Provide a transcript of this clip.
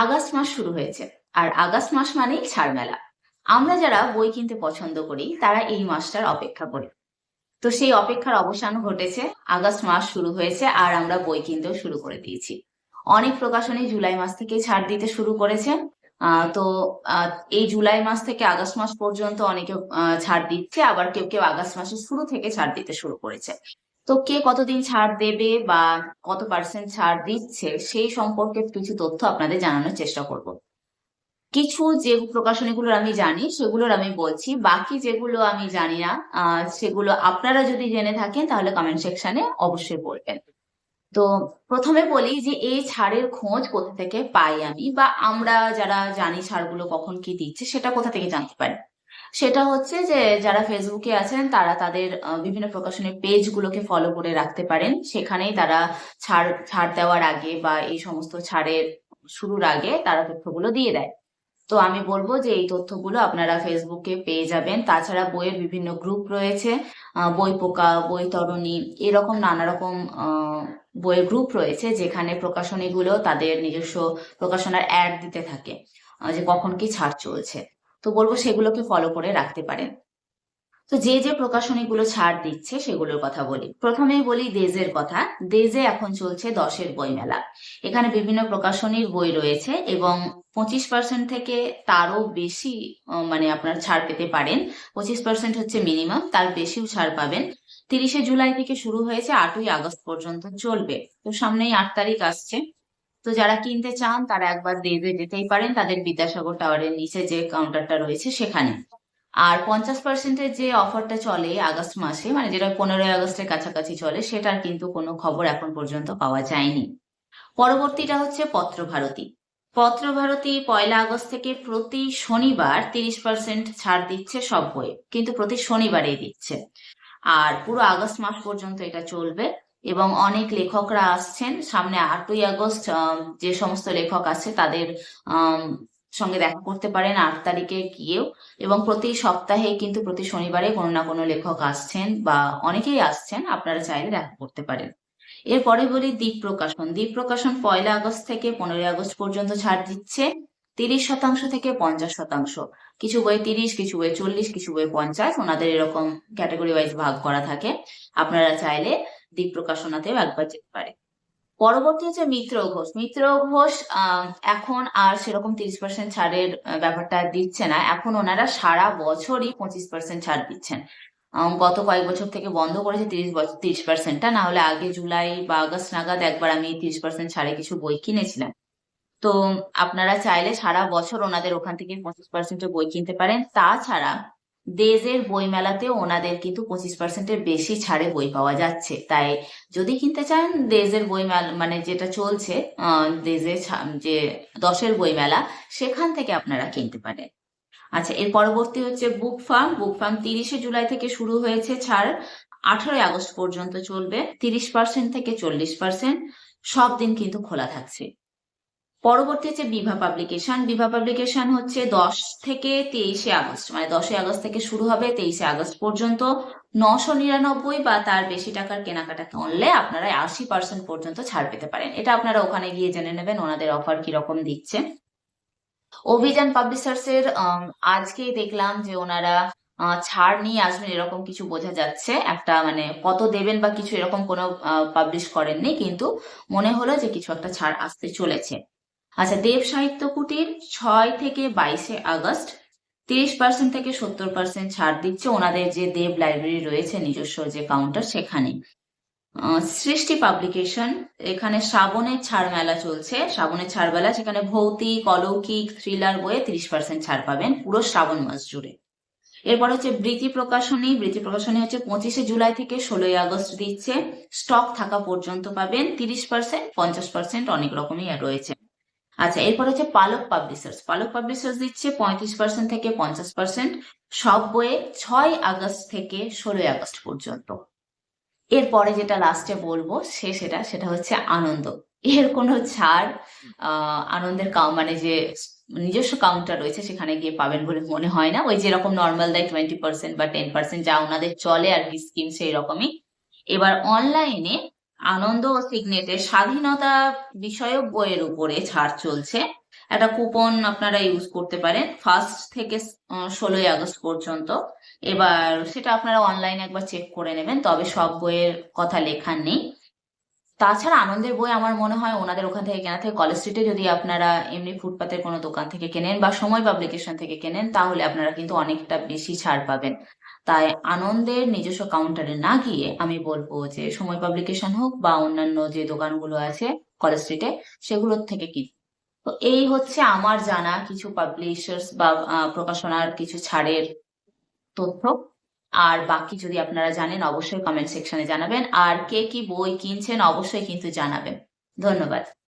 August মাস শুরু হয়েছে, আর August মাস মানেই ছাড় মেলা। আমরা যারা বই কিনতে পছন্দ করি তারা এই মাসটার অপেক্ষা করি। তো সেই অপেক্ষার অবসান ঘটেছে, আগস্ট মাস শুরু হয়েছে আর আমরা বই কিনতেও শুরু করে দিয়েছি। অনেক প্রকাশনী জুলাই মাস থেকে ছাড় দিতে শুরু করেছে। তো এই জুলাই মাস থেকে আগস্ট মাস পর্যন্ত অনেকে ছাড় দিচ্ছে, আবার কেউ কেউ আগস্ট মাসের শুরু থেকে ছাড় দিতে শুরু করেছে। তো কে কতদিন ছাড় দেবে বা কত পার্সেন্ট ছাড় দিচ্ছে সেই সম্পর্কে কিছু তথ্য আপনাদের জানানোর চেষ্টা করব। কিছু যে প্রকাশনীগুলো আমি জানি সেগুলোর আমি বলছি, বাকি যেগুলো আমি জানি না সেগুলো আপনারা যদি জেনে থাকেন তাহলে কমেন্ট সেকশনে অবশ্যই বলবেন। তো প্রথমে বলি যে এই ছাড়ের খোঁজ কোথা থেকে পাই আমি, বা আমরা যারা জানি ছাড়গুলো কখন কি দিচ্ছে সেটা কোথা থেকে জানতে পারি। সেটা হচ্ছে যে যারা ফেসবুকে আছেন তারা তাদের বিভিন্ন প্রকাশনের পেজ গুলোকে ফলো করে রাখতে পারেন। সেখানেই তারা ছাড় ছাড় দেওয়ার আগে বা এই সমস্ত ছাড়ের শুরুর আগে তারা তথ্যগুলো দিয়ে দেয়। তো আমি বলবো যে এই তথ্যগুলো আপনারা ফেসবুকে পেয়ে যাবেন। তাছাড়া বইয়ের বিভিন্ন গ্রুপ রয়েছে, বই পোকা, বই তরণী, এরকম নানা রকম বইয়ের গ্রুপ রয়েছে যেখানে প্রকাশনীগুলো তাদের নিজস্ব প্রকাশনার অ্যাড দিতে থাকে, যে কখন কি ছাড় চলছে। তো বলবো সেগুলোকে ফলো করে রাখতে পারেন। তো যে যে প্রকাশনীগুলো ছাড় দিচ্ছে সেগুলোর কথা বলি। প্রথমেই বলি দেজের কথা। দেজে এখন চলছে 10-এর বইমেলা। এখানে বিভিন্ন প্রকাশনীর বই রয়েছে এবং 25% থেকে তারও বেশি মানে আপনার ছাড় পেতে পারেন। 25% হচ্ছে মিনিমাম, তার বেশিও ছাড় পাবেন। 30শে জুলাই থেকে শুরু হয়েছে, 8ই আগস্ট পর্যন্ত চলবে। তো সামনেই 8 তারিখ আসছে। তো যারা কিনতে চান তারা একবার দেজে যেতেই পারেন, তাদের বিদ্যাসাগর টাওয়ারের নিচে যে কাউন্টারটা রয়েছে সেখানে। আর 50%-এর যে অফারটা চলে আগস্ট মাসে, মানে যেটা 15ই আগস্টের কাছাকাছি চলে, সেটার কিন্তু কোনো খবর এখন পর্যন্ত পাওয়া যায়নি। পরবর্তীটা হচ্ছে পত্রভারতী। পত্রভারতী 1লা আগস্ট থেকে প্রতি শনিবার 30% ছাড় দিচ্ছে সব বইয়ে, কিন্তু প্রতি শনিবারেই দিচ্ছে। আর পুরো আগস্ট মাস পর্যন্ত এটা চলবে। এবং অনেক লেখকরা আসছেন সামনে 8ই আগস্ট। যে সমস্ত লেখক আছে তাদের আম, সঙ্গে দেখা করতে পারেন 8 তারিখে গিয়েও। এবং প্রতি সপ্তাহে কিন্তু প্রতি শনিবারে কোনো না কোনো লেখক আসছেন বা অনেকেই আসছেন, আপনারা চাইলে দেখা করতে পারেন। এরপরে বলি দ্বীপ প্রকাশন। দ্বীপ প্রকাশন 1লা আগস্ট থেকে 15ই আগস্ট পর্যন্ত ছাড় দিচ্ছে 30% থেকে 50%। কিছু বই 30, কিছু বই 40, কিছু বই 50, ওনাদের এরকম ক্যাটাগরি ওয়াইজ ভাগ করা থাকে। আপনারা চাইলে দ্বীপ প্রকাশনাতেও একবার যেতে পারে। পরবর্তী হচ্ছে মিত্র ঘোষ। মিত্র ঘোষ এখন আর সেরকম 30% ছাড়ের ব্যাপারটা দিচ্ছে না। এখন ওনারা সারা বছরই 25% ছাড় দিচ্ছেন। গত কয়েক বছর থেকে বন্ধ করেছে 30%টা, না হলে আগে জুলাই বা আগস্ট নাগাদ একবার আমি 30% ছাড়ে কিছু বই কিনেছিলাম। তো আপনারা চাইলে সারা বছর ওনাদের ওখান থেকে 25%-এর বই কিনতে পারেন। তাছাড়া দেজের বই মেলাতেও ওনাদের কিন্তু 25%-এর বেশি ছাড়ে বই পাওয়া যাচ্ছে। তাই যদি কিনতে চান দেজের বই মেলা, মানে যেটা চলছে দেজের যে 10-এর বই মেলা, সেখান থেকে আপনারা কিনতে পারেন। আচ্ছা, এর পরবর্তী হচ্ছে বুক ফার্ম। বুক ফার্ম 30শে জুলাই থেকে শুরু হয়েছে ছাড়, 18ই আগস্ট পর্যন্ত চলবে। 30% থেকে 40%, সব দিন কিন্তু খোলা থাকছে। পরবর্তী হচ্ছে বিভা পাবলিকেশন। বিভা পাবলিকেশন হচ্ছে 10 থেকে 23শে আগস্ট, মানে 10ই আগস্ট থেকে শুরু হবে 23শে আগস্ট পর্যন্ত। 999 বা তার বেশি টাকার কেনাকাটা করলে আপনারা 80% পর্যন্ত ছাড় পেতে পারেন। এটা আপনারা ওখানে গিয়ে জেনে নেবেন ওনাদের অফার কিরকম দিচ্ছে। অভিযান পাবলিশার্স এর আজকেই দেখলাম যে ওনারা ছাড় নিয়ে আসবেন এরকম কিছু বোঝা যাচ্ছে। একটা মানে কত দেবেন বা কিছু এরকম কোনো পাবলিশ করেননি, কিন্তু মনে হলো যে কিছু একটা ছাড় আসতে চলেছে। আচ্ছা, দেব সাহিত্য কুটির 6 থেকে 22শে আগস্ট 30% থেকে 70% ছাড় দিচ্ছে ওনাদের যে দেব লাইব্রেরি রয়েছে নিজস্ব যে কাউন্টার সেখানে। সৃষ্টি পাবলিকেশন, এখানে শ্রাবণের ছাড় মেলা চলছে। শ্রাবণের ছাড় মেলা, সেখানে ভৌতিক, অলৌকিক, থ্রিলার বইয়ে 30% ছাড় পাবেন পুরো শ্রাবণ মাস জুড়ে। এরপর হচ্ছে বৃত্তি প্রকাশনী। বৃত্তি প্রকাশনী হচ্ছে 25শে জুলাই থেকে 16ই আগস্ট দিচ্ছে। স্টক থাকা পর্যন্ত পাবেন 30%, 50%, অনেক রকমই রয়েছে। আচ্ছা, এরপর হচ্ছে পালক পাবলিশার্স। পালক পাবলিশার্স দিচ্ছে 35% থেকে 50%, সব বইয়ে 6 আগস্ট থেকে 16 আগস্ট পর্যন্ত। এরপরে যেটা লাস্টে বলবো সেটা সেটা হচ্ছে আনন্দ। এর কোনো ছাড় আনন্দের মানে যে নিজস্ব কাউন্টার রয়েছে সেখানে গিয়ে পাবেন বলে মনে হয় না। ওই যেরকম নর্মাল দেয় 20% বা 10%, যা ওনাদের চলে আর কি স্কিম, সেই রকমই। এবার অনলাইনে আনন্দ ও সিগনেটের স্বাধীনতা বিষয়ক বইয়ের উপরে ছাড় চলছে। একটা কুপন আপনারা ইউজ করতে পারেন 1 থেকে 16 আগস্ট পর্যন্ত। এবার সেটা আপনারা অনলাইনে একবার চেক করে নেবেন, তবে সব বইয়ের কথা লেখা নেই। তাছাড়া আনন্দের বই আমার মনে হয় ওনাদের ওখান থেকে কেনা থেকে, কলেজ স্ট্রিটে যদি আপনারা এমনি ফুটপাতের কোনো দোকান থেকে কেনেন বা সময় পাবলিকেশন থেকে কেনেন, তাহলে আপনারা কিন্তু অনেকটা বেশি ছাড় পাবেন। তাই আনন্দের নিজস্ব কাউন্টারে না গিয়ে আমি বলবো যে সময় পাবলিকেশন হোক বা অন্যান্য যে দোকানগুলো আছে কলেজ স্ট্রিটে, সেগুলোর থেকে কি। তো এই হচ্ছে আমার জানা কিছু পাবলিশার্স বা প্রকাশনার কিছু ছাড়ের তথ্য। আর বাকি যদি আপনারা জানেন অবশ্যই কমেন্ট সেকশনে জানাবেন, আর কে কি বই কিনছেন অবশ্যই কিন্তু জানাবেন। ধন্যবাদ।